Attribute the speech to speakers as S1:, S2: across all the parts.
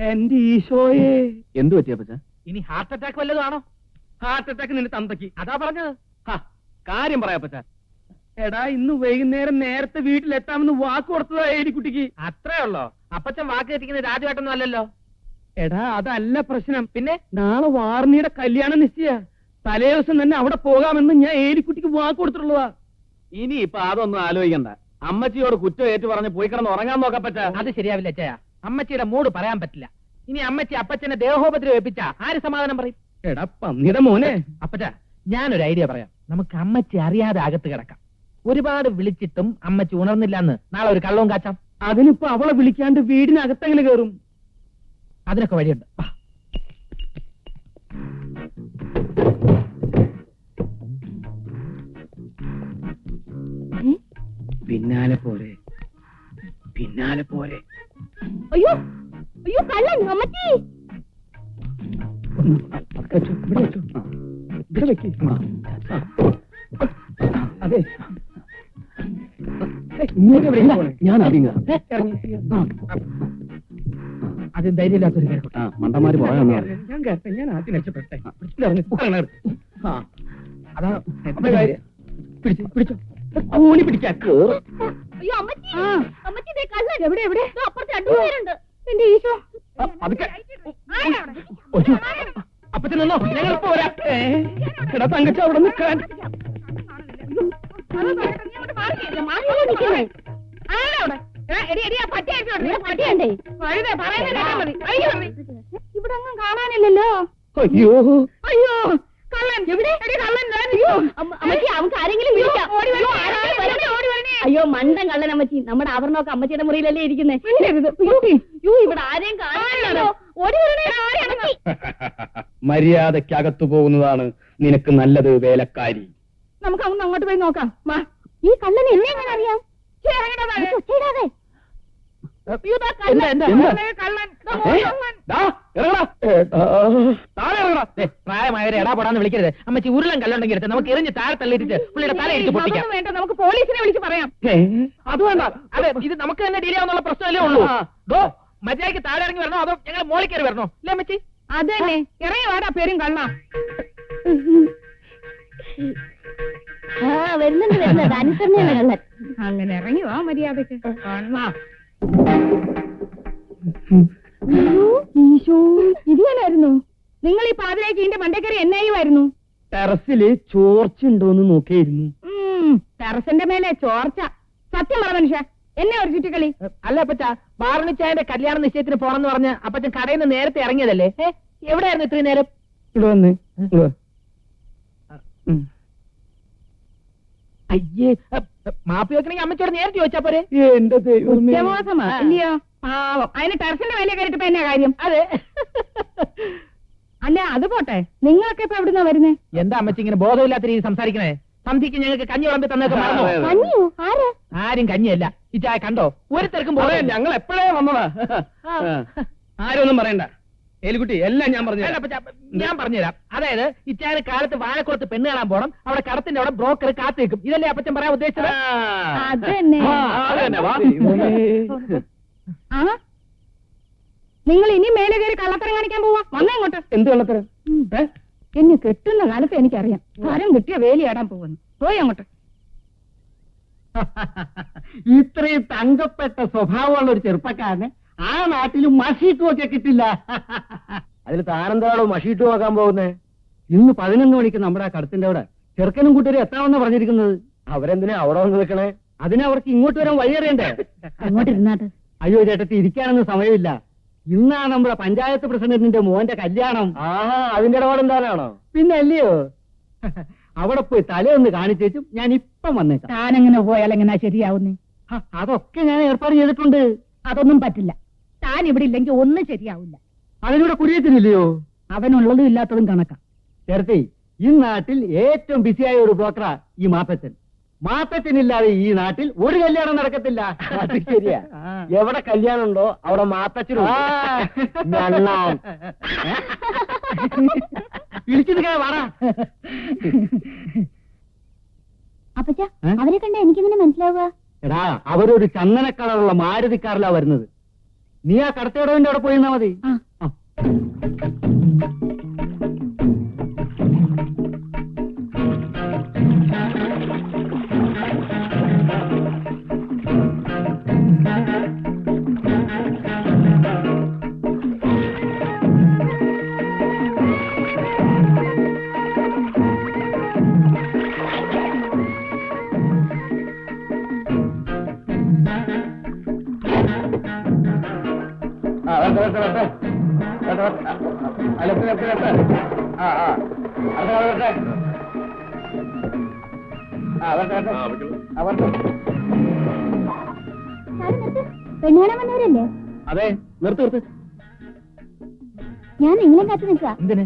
S1: എന്റെ ഈശോയെ.
S2: എന്തു പറ്റിയ അപ്പച്ച?
S1: ഇനി ഹാർട്ട് അറ്റാക്ക് വല്ലതാണോ? ഹാർട്ട് അറ്റാക്ക് നിന്റെ തന്തയ്ക്ക്, അതാ പറഞ്ഞത്.
S2: കാര്യം പറയാപ്പച്ച.
S1: എടാ, ഇന്ന് വൈകുന്നേരം നേരത്തെ വീട്ടിലെത്താമെന്ന് വാക്ക് കൊടുത്തതാ ഏലിക്കുട്ടിക്ക്.
S2: അത്രേ ഉള്ളോ? അപ്പച്ചൻ വാക്ക് തെറ്റിക്കുന്നത് രാജുവേട്ടൊന്നും അല്ലല്ലോ.
S1: എടാ, അതല്ല പ്രശ്നം. പിന്നെ നാളെ വാർണിയുടെ കല്യാണം നിശ്ചയ. തലേ ദിവസം തന്നെ അവിടെ പോകാമെന്ന് ഞാൻ ഏലിക്കുട്ടിക്ക് വാക്ക് കൊടുത്തിട്ടുള്ളതാ.
S2: ഇനി ഇപ്പൊ അതൊന്നും ആലോചിക്കണ്ട. അമ്മച്ചിയോട് കുറ്റം ഏറ്റു പറഞ്ഞ് പോയി കിടന്ന് ഉറങ്ങാൻ നോക്കപ്പച്ച.
S1: അത് ശരിയാവില്ല അച്ഛയ. അമ്മച്ചിയുടെ മൂഡ് പറയാൻ പറ്റില്ല. ഇനി അമ്മച്ചി അപ്പച്ചനെ ദേഹോപദ്രവം ഏൽപ്പിച്ച ആര് സമാധാനം പറയും? എടാ പന്നിയുടെ മോനെ. അപ്പച്ച, ഞാനൊരു ഐഡിയ പറയാം. നമുക്ക് അമ്മച്ചി അറിയാതെ അകത്ത് കിടക്കാം. ഒരുപാട് വിളിച്ചിട്ടും അമ്മച്ചി ഉണർന്നില്ല എന്ന് നാളെ ഒരു കള്ളവും കാച്ചാം. അതിനിപ്പോ അവളെ വിളിക്കാണ്ട് വീടിനകത്തെങ്ങനെ കയറും? അതിനൊക്കെ വഴിയുണ്ട്. പിന്നാലെ പോരെ, പിന്നാലെ പോരെ.
S3: അയ്യോ അയ്യോ, കള്ളൻ അമ്മച്ചി.
S1: ഇവിടെ വെക്ക്. അതെ,
S2: ഞാൻ അറിയുക.
S1: അതും ധൈര്യമില്ലാത്തൊരു
S2: മണ്ടന്മാര് പറയാൻ
S1: ഞാൻ കേട്ടെ. ഞാൻ ആദ്യം രക്ഷപ്പെട്ടെ. അതാ എന്റെ കാര്യം. പിടിച്ചോ, കൂലി പിടിക്കാൻ.
S3: അയ്യോ അമ്മച്ചി, അമ്മച്ചി ദേ കള്ളൻ. എവിടെ എവിടെ? അപ്പുറത്ത് രണ്ടുപേരുണ്ട്. എന്റെ ഈശോ.
S1: അപ്പച്ചനോ, ഞങ്ങൾ പോരാ. എടാ തങ്കച്ച, അവിടെ നിൽക്കാൻ.
S3: ഇവിടെ ഒന്നും കാണാനില്ലല്ലോ.
S1: അയ്യോ
S3: അയ്യോ, കള്ളൻ എവിടെ? കള്ളൻ. അമ്മച്ചി, അവർക്ക് ആരെങ്കിലും വിളിക്കാം. അയ്യോ മണ്ടൻ കള്ളൻ അമ്മച്ചി. നമ്മുടെ ആഭരണമൊക്കെ അമ്മച്ചിയുടെ മുറിയിലല്ലേ ഇരിക്കുന്നേ. ഇവിടെ ആരെയും കാണാനില്ലല്ലോ. ഓടി വരണേ.
S1: മര്യാദക്കകത്തു പോകുന്നതാണ് നിനക്ക് നല്ലത് വേലക്കാരി.
S3: നമുക്ക് അങ്ങോട്ട് പോയി നോക്കാം. ഈ കള്ളനെ എന്നെ എങ്ങനെ അറിയാം?
S1: പ്രായമായവരെ എടാപെടാന്ന് വിളിക്കരുത്. അമ്മച്ചി ഉരുളൻ കല്ലുണ്ടെങ്കിൽ എടുത്ത് നമുക്ക് എറിഞ്ഞ് താഴെ തള്ളിയിട്ട് പുള്ളിയുടെ തല ഇട്ട് പൊട്ടിക്കാം.
S3: വേണ്ട, നമുക്ക് പോലീസിനെ വിളിച്ച് പറയാം.
S1: അത് വേണ്ട. അതെ, ഇത് നമുക്ക് തന്നെ ഡീൽ ചെയ്യാവുന്ന പ്രശ്നമല്ലേ ഉള്ളൂ. മര്യാദയ്ക്ക് താഴെ ഇറങ്ങി വരണോ അതോ ഞങ്ങൾ മോളിൽ കയറി വരണോ? അല്ലേ അമ്മച്ചി?
S3: അതന്നെ, ഇറങ്ങി വാടാ പേരും കള്ള. വരുന്നുണ്ട് അനുസരണയാണ് കള്ളൻ. അങ്ങനെ ഇറങ്ങി വാ മര്യാദക്ക്. ഇതുപോലായിരുന്നു നിങ്ങൾ ഈ പാതിരായ്ക്ക് ഇതിന്റെ മണ്ടക്കറി എന്നായിരുന്നു?
S1: ടെറസില് ചോർച്ചുണ്ടോന്ന് നോക്കിയിരുന്നു.
S3: ടെറസിന്റെ മേലെ ചോർച്ച. സത്യം പറ മനുഷ്യ, എന്നെ ഒരു ചുറ്റിക്കളി.
S1: അല്ല അപ്പച്ച, വാർണിച്ചായന്റെ കല്യാണ നിശ്ചയത്തിന് പോണെന്ന് പറഞ്ഞ് അപ്പച്ചൻ കടയിൽ നിന്ന് നേരത്തെ ഇറങ്ങിയതല്ലേ? എവിടെയായിരുന്നു ഇത്രയും നേരം? ഇവിടെ വന്ന്. അയ്യേ, മാപ്പി വെക്കണമെങ്കിൽ അമ്മച്ചോട് നേരത്തെ ചോദിച്ചാ പോരെ? എന്റെ
S3: ഇല്ലയോ പാവം. അതിന് ടെറസിന്റെ മേലെ കയറിട്ട് എന്നാ കാര്യം?
S1: അതെ.
S3: അല്ല അത് പോട്ടെ, നിങ്ങളൊക്കെ ഇപ്പൊ എവിടുന്നാ വരുന്നേ?
S1: എന്താ അമ്മച്ചി ഇങ്ങനെ ബോധമില്ലാത്ത രീതി സംസാരിക്കണേ? സന്ധിക്ക് ഞങ്ങൾക്ക് കഞ്ഞി വിളമ്പി തന്നൊക്കെ ആരും കഞ്ഞിയല്ല. ഈ ചായ കണ്ടോ? ഒരു തിരക്കും പോലെ ഞങ്ങൾ എപ്പോഴേ വന്നതാ. ആരും ഒന്നും പറയണ്ട ഏലിക്കുട്ടി, എല്ലാം ഞാൻ പറഞ്ഞു. ഞാൻ പറഞ്ഞുതരാം. അതായത് ഇച്ചാന് കാലത്ത് വാഴക്കുളത്ത് പെണ്ണ് കാണാൻ പോണം. അവിടെ കടത്തിന്റെ അവിടെ ബ്രോക്കർ കാത്തിരിക്കും. ഇതല്ലേ അപ്പച്ചൻ പറയാൻ ഉദ്ദേശിച്ചത്?
S3: നിങ്ങൾ ഇനി മേലെ കയറി കള്ളത്തരം കാണിക്കാൻ പോവാ. വന്നേങ്ങോട്ട്.
S1: എന്ത് കള്ളത്തരം?
S3: എന്നെ കെട്ടുന്ന കാലത്ത് എനിക്കറിയാം. തരം കിട്ടിയ വേലിയാടാൻ പോകുന്നു. പോയി അങ്ങോട്ട്.
S1: ഇത്രയും തങ്കപ്പെട്ട സ്വഭാവമുള്ള ഒരു ചെറുപ്പക്കാരന് ആ നാട്ടിലും മഷീട്ടും ഒക്കെ കിട്ടില്ല. അതിൽ താനെന്താണോ മഷീട്ട് നോക്കാൻ പോകുന്നേ? ഇന്ന് 11 മണിക്ക് നമ്മുടെ ആ കടത്തിന്റെ അവിടെ ചെറുക്കനും കൂട്ടരും എത്താമെന്ന് പറഞ്ഞിരിക്കുന്നത്. അവരെന്തിനാ അവിടെ വന്ന് നിൽക്കണേ? അതിനവർക്ക് ഇങ്ങോട്ട് വരാൻ വഴി അറിയണ്ടേ?
S3: അങ്ങോട്ട് ഇരുന്നാട്ട്.
S1: അയ്യോ ചേട്ടത്തി, ഇരിക്കാനൊന്നും സമയമില്ല. ഇന്നാ നമ്മുടെ പഞ്ചായത്ത് പ്രസിഡന്റിന്റെ മോന്റെ കല്യാണം. അതിന്റെ ഇടപാടെന്താണോ? പിന്നെ അല്ലയോ? അവിടെ പോയി തലയൊന്ന് കാണിച്ചേച്ചും ഞാൻ ഇപ്പം വന്നേക്കാം.
S3: താനെങ്ങനെ പോയാൽ എങ്ങനെയാ ശരിയാവുന്നേ?
S1: അതൊക്കെ ഞാൻ ഏർപ്പാട് ചെയ്തിട്ടുണ്ട്.
S3: അതൊന്നും പറ്റില്ല. താൻ ഇവിടെ ഇല്ലെങ്കിൽ ഒന്നും ശരിയാവില്ല.
S1: അതിലൂടെ കുരിയത്തിനില്ലയോ?
S3: അവനുള്ളതും ഇല്ലാത്തതും കണക്കാം.
S1: ചേർത്തി, ഈ നാട്ടിൽ ഏറ്റവും ബിസിയായ ഒരു ബ്രോക്കറാ ഈ മാത്തച്ഛൻ. മാത്തച്ഛനില്ലാതെ ഈ നാട്ടിൽ ഒരു കല്യാണം നടക്കത്തില്ല. അത് ശരിയാ. എവിടെ കല്യാണം ഉണ്ടോ അവിടെ മാത്തച്ഛനും ഇടിച്ചിട്ട് വാടാ.
S3: അപ്പച്ച, അവരെ കണ്ട എനിക്കിങ്ങനെ മനസ്സിലാവുക?
S1: എടാ, അവരൊരു ചന്ദന കളറുള്ള മാരുതി കാറിലാ വരുന്നത്.
S2: നീ ആ കടത്തേടവിന്റെ അവിടെ പോയിരുന്നാ മതി.
S3: പെണ്ണുകാണാൻ വന്നവരല്ലേ?
S2: അതെ, നിർത്ത് നിർത്ത്.
S3: ഞാൻ നിങ്ങളെ കാത്തു നിൽക്കുക.
S1: എന്തിന്?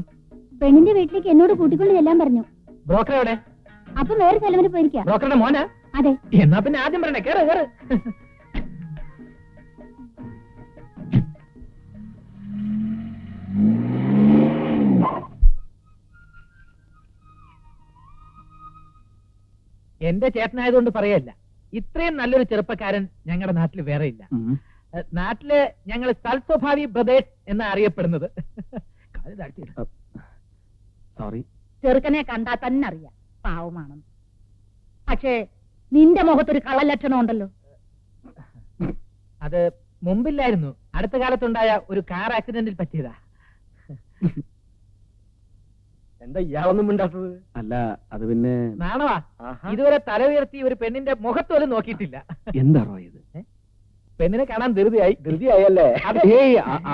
S3: പെണ്ണിന്റെ വീട്ടിലേക്ക് എന്നോട് കൂട്ടിക്കൊണ്ട് ചെല്ലാൻ പറഞ്ഞു.
S1: ബ്രോക്കർ എവിടെ?
S3: അപ്പൊ വേറെ സ്ഥലം വരെ പോയിരിക്കാം.
S1: ബ്രോക്കറുടെ മോനാ?
S3: അതെ.
S1: എന്നാ പിന്നെ ആദ്യം പറയണേ, കേറ് കേറ്. എന്റെ ചേട്ടനായതുകൊണ്ട് പറയല്ല, ഇത്രയും നല്ലൊരു ചെറുപ്പക്കാരൻ ഞങ്ങളുടെ നാട്ടിൽ വേറെ ഇല്ല. നാട്ടില് ഞങ്ങൾ സൽസ്വഭാവി ബ്രദേഴ്സ് എന്നാ അറിയപ്പെടുന്നത്.
S2: സോറി.
S3: ചെറുക്കനെ കണ്ടാ തന്നെ അറിയാം പാവമാണെന്ന്. പക്ഷേ നിന്റെ മുഖത്തൊരു കള്ളലക്ഷണം ഉണ്ടല്ലോ.
S1: അത് മുമ്പില്ലായിരുന്നു, അടുത്ത കാലത്തുണ്ടായ ഒരു കാർ ആക്സിഡന്റിൽ പറ്റിയതാ.
S2: എന്താ ഇയാളൊന്നും മിണ്ടാത്തത്? അല്ല, അത് പിന്നെ
S1: നാണവാ, ഇതുവരെ തല ഉയർത്തി ഒരു പെണ്ണിന്റെ മുഖത്തോലും നോക്കിയിട്ടില്ല.
S2: എന്താണോ ഇത്?
S1: പെണ്ണിനെ കാണാൻ ധൃതിയായി.
S2: ധൃതിയായല്ലേ?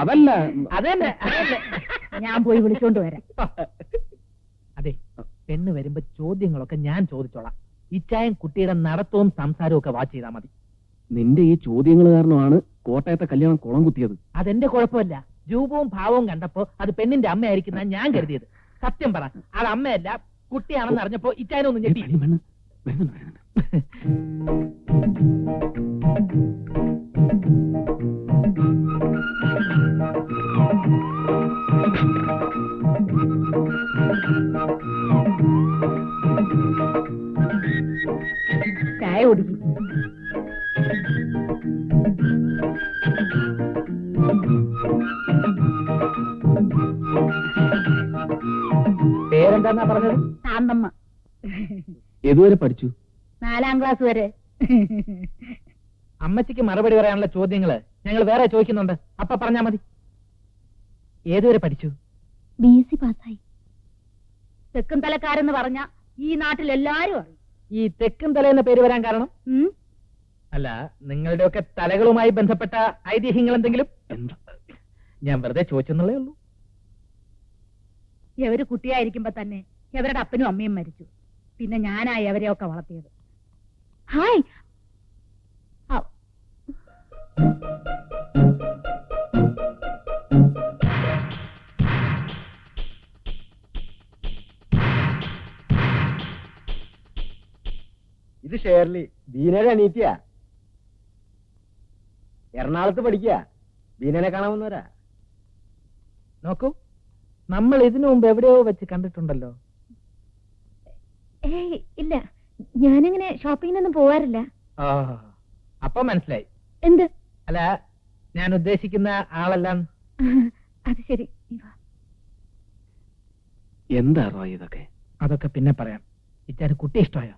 S2: അതല്ല,
S1: അതന്നെ.
S3: ഞാൻ പോയി വിളിച്ചോണ്ട് വരാം.
S1: അതെ, പെണ്ണ് വരുമ്പോ ചോദ്യങ്ങളൊക്കെ ഞാൻ ചോദിച്ചോളാം. ഇച്ചായം കുട്ടിയുടെ നടത്തവും സംസാരവും ഒക്കെ വാച്ച് ചെയ്താൽ മതി.
S2: നിന്റെ ഈ ചോദ്യങ്ങൾ കാരണമാണ് കോട്ടയത്തെ കല്യാണം കുളം കുത്തിയത്.
S1: അതെന്റെ കുഴപ്പമില്ല. രൂപവും ഭാവവും കണ്ടപ്പോ അത് പെണ്ണിന്റെ അമ്മയായിരിക്കുന്ന ഞാൻ കരുതിയത്. സത്യം പറ, അത് അമ്മയല്ല കുട്ടിയാണെന്ന് അറിഞ്ഞപ്പോ ഇച്ചായനൊന്നും ഞെട്ടി.
S3: ചായ കുടിക്കും.
S1: പേരെന്താന്നാ പറഞ്ഞത്?
S3: ശാന്തമ്മ.
S2: ഏതുവരെ പഠിച്ചു?
S3: 4ാം ക്ലാസ് വരെ.
S1: അമ്മച്ചിക്ക് മറുപടി പറയാനുള്ള ചോദ്യങ്ങള് ഞങ്ങൾ വേറെ ചോദിക്കുന്നുണ്ട്, അപ്പൊ പറഞ്ഞാ മതി. ഏതുവരെ പഠിച്ചു?
S3: BSc പാസ്സായി. തെക്കും തലക്കാരെന്ന് പറഞ്ഞ ഈ നാട്ടിൽ എല്ലാരും അറിയും.
S1: ഈ തെക്കും തലയെന്ന പേര് വരാൻ കാരണം? അല്ല, നിങ്ങളുടെയൊക്കെ തലകളുമായി ബന്ധപ്പെട്ട ഐതിഹ്യങ്ങൾ എന്തെങ്കിലും? ഞാൻ വെറുതെ ചോദിച്ചെന്നുള്ളേ ഉള്ളൂ.
S3: എവര് കുട്ടിയായിരിക്കുമ്പോ തന്നെ എവരുടെ അപ്പനും അമ്മയും മരിച്ചു. പിന്നെ ഞാനായി എവരെയൊക്കെ വളർത്തിയത്. ഹായ്.
S2: ഇത് ഷേർലി, ബീനയുടെ അനീറ്റിയാ. എറണാകുളത്ത് പഠിക്കുക. ബീനനെ കാണാവുന്നവരാ.
S1: നോക്കൂ, നമ്മൾ ഇതിനു മുമ്പ് എവിടെയോ വെച്ച് കണ്ടിട്ടുണ്ടല്ലോ.
S3: ഇല്ല, ഞാനങ്ങനെ ഷോപ്പിങ്ങിനൊന്നും പോവാറില്ല.
S1: അപ്പൊ മനസ്സിലായി.
S3: എന്ത്?
S1: അല്ല, ഞാൻ ഉദ്ദേശിക്കുന്ന ആളെല്ലാം.
S3: അത് ശരി.
S2: എന്താണോ ഇതൊക്കെ?
S1: അതൊക്കെ പിന്നെ പറയാം. ഇച്ചാര് കുട്ടി ഇഷ്ടമായോ?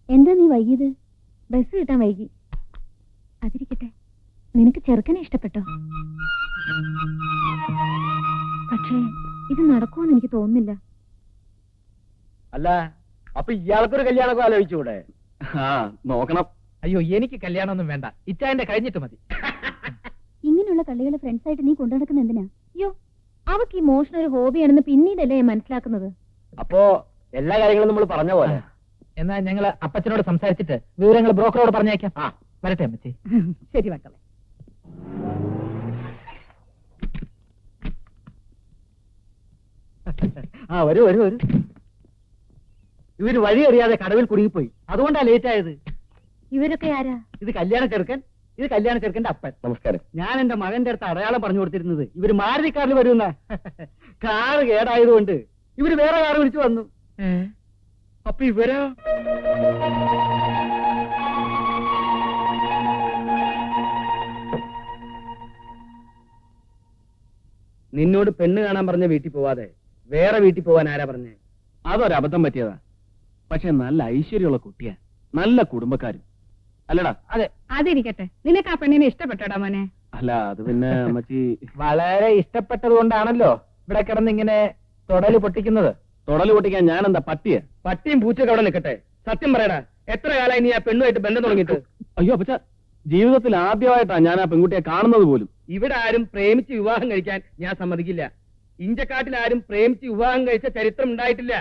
S3: എന്താ നീ വൈകിയത്? ബസ് കിട്ടാൻ വൈകി. അതിരിക്കട്ടെ, നിനക്ക് ചെറുക്കനെ ഇഷ്ടപ്പെട്ടോ? പക്ഷേ ഇത് നടക്കുമെന്ന് എനിക്ക് തോന്നുന്നില്ല.
S2: അല്ല, അപ്പൊ ഇയാൾക്കൊരു കല്യാണമൊക്കെ ആലോചിച്ചൂടെ? നോക്കണം.
S1: അയ്യോ, എനിക്ക് കല്യാണമൊന്നും വേണ്ട. ഇച്ചായന്റെ കഴിഞ്ഞിട്ട് മതി.
S3: ഇങ്ങനെയുള്ള കളികളെ ഫ്രണ്ട്സായിട്ട് നീ കൊണ്ടു നടക്കുന്ന എന്തിനാ? അയ്യോ, അവക്ക് ഈ മോഷൻ ഒരു ഹോബിയാണെന്ന് പിന്നീടല്ലേ മനസ്സിലാക്കുന്നത്.
S2: അപ്പോ എല്ലാ കാര്യങ്ങളും നമ്മൾ പറഞ്ഞ പോലെ.
S1: എന്നാ ഞങ്ങൾ അപ്പച്ചനോട് സംസാരിച്ചിട്ട് വിവരങ്ങൾ ബ്രോക്കറോട് പറഞ്ഞേക്കാം. വരട്ടെ അമ്മച്ചി.
S3: ശരി മക്കളെ.
S2: വരൂ വരൂ വരൂ. ഇവര് വഴി അറിയാതെ കടവിൽ കുടുങ്ങിപ്പോയി, അതുകൊണ്ടാ ലേറ്റ് ആയത്.
S3: ഇവരൊക്കെ ആരാ?
S2: ഇത് കല്യാണ ചെറുക്കൻ, ഇത് കല്യാണ ചെറുക്കന്റെ അപ്പൻ. നമസ്കാരം. ഞാൻ എന്റെ മകന്റെ അടുത്ത് അടയാളം പറഞ്ഞു കൊടുത്തിരുന്നത് ഇവര് മാരുതി കാറിൽ വരുന്ന. കാറ് കേടായതുകൊണ്ട് ഇവര് വേറെ കാറ് വിളിച്ചു വന്നു. അപ്പൊ ഇവരോ?
S1: നിന്നോട് പെണ്ണ് കാണാൻ പറഞ്ഞ വീട്ടിൽ പോവാതെ വേറെ വീട്ടിൽ പോവാൻ ആരാ പറഞ്ഞേ?
S4: അതൊരബദ്ധം പറ്റിയതാ. പക്ഷെ നല്ല ഐശ്വര്യമുള്ള കുട്ടിയാ, നല്ല കുടുംബക്കാരും അല്ലടാ.
S1: അതെ,
S3: അതിരിക്കട്ടെ. നിനക്ക് ആ പെണ്ണിനെ ഇഷ്ടപ്പെട്ടോടാ മോനെ?
S4: അല്ല അത് പിന്നെ അമ്മച്ചി
S1: വളരെ ഇഷ്ടപ്പെട്ടത് കൊണ്ടാണല്ലോ ഇവിടെ കിടന്ന് ഇങ്ങനെ തൊടല് പൊട്ടിക്കുന്നത്.
S4: തൊടല് പൊട്ടിക്കാൻ ഞാൻ എന്താ പട്ടിയെ?
S1: പട്ടിയും പൂച്ചൊക്കെ അവിടെ നിൽക്കട്ടെ. സത്യം പറയടാ, എത്ര കാലമായി നീ ആ പെണ്ണുമായിട്ട് ബന്ധം തുടങ്ങിയിട്ട്?
S4: അയ്യോ അപ്പച്ച, ജീവിതത്തിൽ ആദ്യമായിട്ടാ ഞാൻ ആ പെൺകുട്ടിയെ കാണുന്നത് പോലും.
S1: ഇവിടെ ആരും പ്രേമിച്ച് വിവാഹം കഴിക്കാൻ ഞാൻ സമ്മതിക്കില്ല. ഇഞ്ചക്കാട്ടിൽ ആരും പ്രേമിച്ച് വിവാഹം കഴിച്ച ചരിത്രം ഉണ്ടായിട്ടില്ല.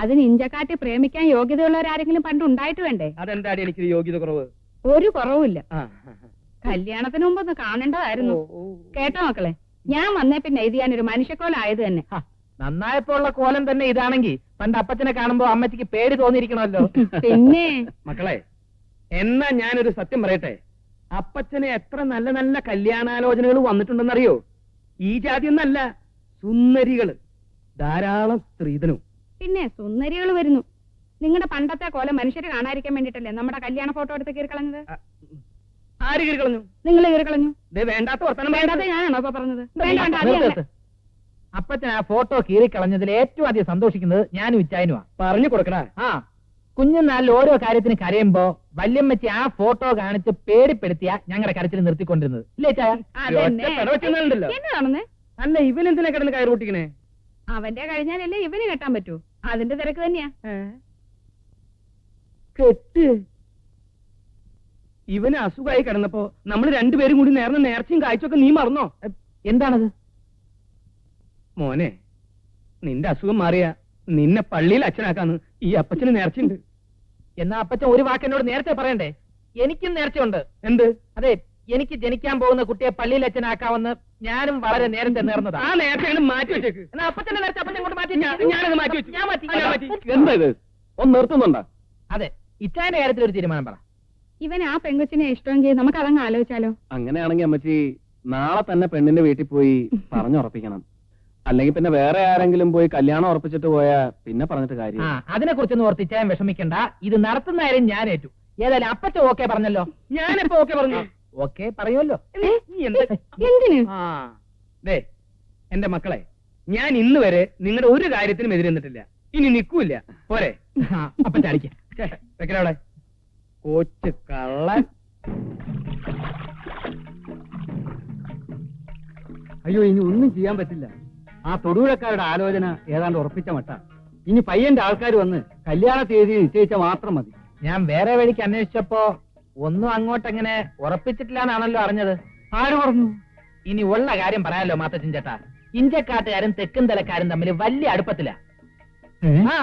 S3: അതിന് ഇഞ്ചക്കാട്ടി പ്രേമിക്കാൻ യോഗ്യതയുള്ളവരാരെങ്കിലും പണ്ട് ഉണ്ടായിട്ട് വേണ്ടേ?
S1: അതെന്താടി എനിക്ക് യോഗ്യത കുറവ്?
S3: ഒരു കുറവുമില്ല.
S1: ആ,
S3: കല്യാണത്തിന് മുമ്പ് ഒന്ന് കാണേണ്ടതായിരുന്നു.
S1: ഓ, ഓ.
S3: കേട്ടോ മക്കളെ, ഞാൻ വന്നേ പിന്നെ എഴുതിയാൻ ഒരു മനുഷ്യക്കോലായത് തന്നെ.
S1: നന്നായപ്പോ ഉള്ള കോലം തന്നെ ഇതാണെങ്കിൽ പണ്ട് അപ്പച്ചനെ കാണുമ്പോ അമ്മച്ചിക്ക് പേടി തോന്നിയിരിക്കണമല്ലോ.
S3: പിന്നെ
S1: മക്കളെ, എന്നാ ഞാനൊരു സത്യം പറയട്ടെ. അപ്പച്ചന് എത്ര നല്ല നല്ല കല്യാണാലോചനകൾ വന്നിട്ടുണ്ടെന്നറിയോ? ഈ ജാതി ഒന്നല്ല, സുന്ദരികള് ധാരാളം സ്ത്രീധനവും.
S3: പിന്നെ സുന്ദരികൾ വരുന്നു. നിങ്ങളുടെ പണ്ടത്തെ കോലം മനുഷ്യര് കാണാതിരിക്കാൻ വേണ്ടിട്ടല്ലേ നമ്മുടെ കല്യാണ ഫോട്ടോ എടുത്ത് കീറിക്കളഞ്ഞത്?
S1: ആര് കീറിക്കളഞ്ഞു?
S3: നിങ്ങൾ കീറിക്കളഞ്ഞു.
S1: വേണ്ടാത്ത വർത്തമാനം
S3: വേണ്ടാതെ ഞാനാണോ ഇപ്പൊ പറഞ്ഞത്? വേണ്ട, വേണ്ട, അത് തന്നെ.
S1: അപ്പച്ചൻ ആ ഫോട്ടോ കീറിക്കളഞ്ഞതിൽ ഏറ്റവും അധികം സന്തോഷിക്കുന്നത് ഞാനും ഇച്ചായനുമാ. പറഞ്ഞു കൊടുക്കണ. ആ, കുഞ്ഞുനാളിൽ ഓരോ കാര്യത്തിന് കരയുമ്പോ വല്യമ്മച്ചി ആ ഫോട്ടോ കാണിച്ച് പേടിപ്പെടുത്തിയ ഞങ്ങളുടെ കരച്ചിൽ നിർത്തിക്കൊണ്ടിരുന്നത് ഇല്ലേ ചായ?
S3: അതന്നെ.
S1: ഉണ്ടല്ലോ.
S3: എന്നതാണെന്ന്?
S1: അല്ല, ഇവനെന്തിനാ കിടന്ന് കയറി പൊട്ടിക്കണേ?
S3: അവന്റെ കഴിഞ്ഞാലല്ലേ ഇവന് കെട്ടാൻ പറ്റൂ. അതിന്റെ തിരക്ക് തന്നെയാ.
S1: കെട്ട്. ഇവന് അസുഖമായി കിടന്നപ്പോ നമ്മൾ രണ്ടുപേരും കൂടി നേർന്ന നേർച്ചയും കാഴ്ചയൊക്കെ നീ മറന്നോ? എന്താണത്? മോനെ, നിന്റെ അസുഖം മാറിയ നിന്നെ പള്ളിയിൽ അച്ഛനാക്കാന്ന് ഈ അപ്പച്ചന് നേർച്ചയുണ്ട്. എന്നാ അപ്പച്ചൻ ഒരു വാക്ക് എന്നോട് നേരത്തെ പറയണ്ടേ? എനിക്കും നേർച്ചയുണ്ട്. എന്ത്? അതെ, എനിക്ക് ജനിക്കാൻ പോകുന്ന കുട്ടിയെ പള്ളിയിൽ അച്ഛനാക്കാമെന്ന് ഞാനും വളരെ നേരത്തെ നേർന്നതാ. ആ നേരത്തെ മാറ്റി വെച്ചേക്ക്. എന്നാ അപ്പച്ചന്റെ നേരത്തെ അപ്പച്ചൻ കൊണ്ട് മാറ്റി. ഞാനത് മാറ്റി വെച്ചു. ഞാൻ മാറ്റി.
S4: എന്താ ഇത്? ഒന്ന് നിർത്തുന്നുണ്ടാ?
S1: അതെ, ഇച്ചാന്റെ കാര്യത്തിൽ ഒരു തീരുമാനം പറ.
S3: ഇവൻ ആ പെങ്കൊച്ചിനെ ഇഷ്ടമെങ്കിൽ നമുക്ക് അതങ്ങ് ആലോചിച്ചാലോ?
S4: അങ്ങനെയാണെങ്കിൽ അമ്മച്ചി നാളെ തന്നെ പെണ്ണിന്റെ വീട്ടിൽ പോയി പറഞ്ഞുറപ്പിക്കണം. അല്ലെങ്കിൽ പിന്നെ വേറെ ആരെങ്കിലും പോയി കല്യാണം ഉറപ്പിച്ചിട്ട് പോയാ പിന്നെ പറഞ്ഞിട്ട് കാര്യം.
S1: അതിനെ കുറിച്ചൊന്നും ഓർത്ത് ഇച്ചായൻ വിഷമിക്കണ്ട. ഇത് നടത്തുന്ന കാര്യം ഞാൻ ഏറ്റു. ഏതായാലും അപ്പച്ച ഓക്കെ പറഞ്ഞല്ലോ. ഞാനിപ്പോ ഓക്കെ പറഞ്ഞു. ഓക്കെ പറയുമല്ലോ.
S3: എന്തിന്?
S1: ദേ എന്റെ മക്കളെ, ഞാൻ ഇന്ന് വരെ നിങ്ങളുടെ ഒരു കാര്യത്തിനും എതിരെ നിന്നിട്ടില്ല, ഇനി നിൽക്കൂല. പോരെ? അപ്പച്ച അടിക്ക വെക്കലവിടെ കോച്ച് കള്ളൻ.
S2: അയ്യോ, ഇനി ഒന്നും ചെയ്യാൻ പറ്റില്ല. ആ തൊടുപുഴക്കാരുടെ ആലോചന ഏതാണ്ട് ഉറപ്പിച്ച മട്ട. ഇനി പയ്യന്റെ ആൾക്കാർ വന്ന് കല്യാണ തീയതി നിശ്ചയിച്ച മാത്രം മതി.
S1: ഞാൻ വേറെ വഴിക്ക് അന്വേഷിച്ചപ്പോ ഒന്നും അങ്ങോട്ടെങ്ങനെ ഉറപ്പിച്ചിട്ടില്ലാന്നാണല്ലോ അറിഞ്ഞത്.
S2: ആര് പറഞ്ഞു?
S1: ഇനി ഉള്ള കാര്യം പറയാലോ മാത്തച്ഛൻ ചേട്ടാ. ഇഞ്ചക്കാട്ടുകാരും തെക്കും തലക്കാരും തമ്മിൽ വലിയ അടുപ്പത്തില. ആ,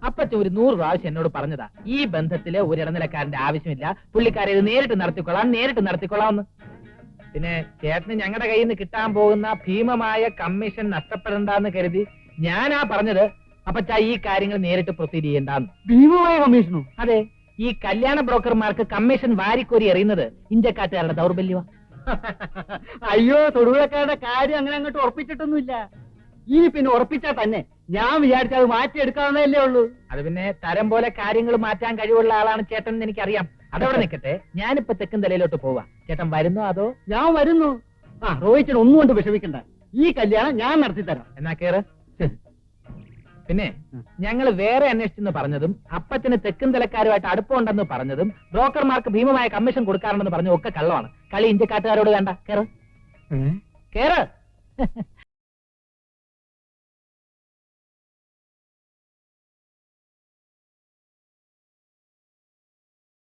S1: അപ്പച്ചൻ ഒരു 100 പ്രാവശ്യം എന്നോട് പറഞ്ഞതാ, ഈ ബന്ധത്തില് ഒരു ഇടനിലക്കാരന്റെ ആവശ്യമില്ല, പുള്ളിക്കാരെ ഇത് നേരിട്ട് നടത്തിക്കൊള്ളാം എന്ന്. പിന്നെ ചേട്ടന് ഞങ്ങളുടെ കയ്യിൽ നിന്ന് കിട്ടാൻ പോകുന്ന ഭീമമായ കമ്മീഷൻ നഷ്ടപ്പെടണ്ടെന്ന് കരുതി ഞാനാ പറഞ്ഞത് അപ്പച്ച ഈ കാര്യങ്ങൾ നേരിട്ട് പ്രൊസീഡ് ചെയ്യണ്ടെന്ന്.
S2: ഭീമമായ കമ്മീഷനോ?
S1: അതെ, ഈ കല്യാണ ബ്രോക്കർമാർക്ക് കമ്മീഷൻ വാരിക്കോരി എറിയുന്നത് ഇഞ്ചക്കാട്ടുകാരുടെ ദൗർബല്യമാ.
S2: അയ്യോ, തൊടുപുഴക്കാരുടെ കാര്യം അങ്ങനെ അങ്ങോട്ട് ഉറപ്പിച്ചിട്ടൊന്നുമില്ല. ഇനി പിന്നെ ഉറപ്പിച്ചാൽ തന്നെ ഞാൻ വിചാരിച്ചാൽ അത് മാറ്റിയെടുക്കാവുന്നതല്ലേ ഉള്ളൂ.
S1: അത് പിന്നെ തരം പോലെ കാര്യങ്ങൾ മാറ്റാൻ കഴിവുള്ള ആളാണ് ചേട്ടൻ എന്ന് എനിക്കറിയാം. അതവിടെ നിൽക്കട്ടെ, ഞാനിപ്പോ തെക്കൻ തലയിലോട്ട് പോവാ. ചേട്ടൻ വരുന്നോ അതോ?
S2: ഞാൻ വരുന്നു. ആ, റോഹിച്ചൻ ഒന്നും കൊണ്ട് വിഷമിക്കണ്ട, ഈ കല്യാണം ഞാൻ നടത്തിത്തരാം.
S1: എന്നാ കേറ്. പിന്നെ ഞങ്ങൾ വേറെ അന്വേഷിച്ചെന്ന് പറഞ്ഞതും അപ്പത്തിന് തെക്കൻ തലക്കാരുമായിട്ട് അടുപ്പമുണ്ടെന്ന് പറഞ്ഞതും ബ്രോക്കർമാർക്ക് ഭീമമായ കമ്മീഷൻ കൊടുക്കാറുണ്ടെന്ന് പറഞ്ഞതും ഒക്കെ കള്ളമാണ്. കളി ഇഞ്ചക്കാട്ടുകാരോട് വേണ്ട. കേറ്.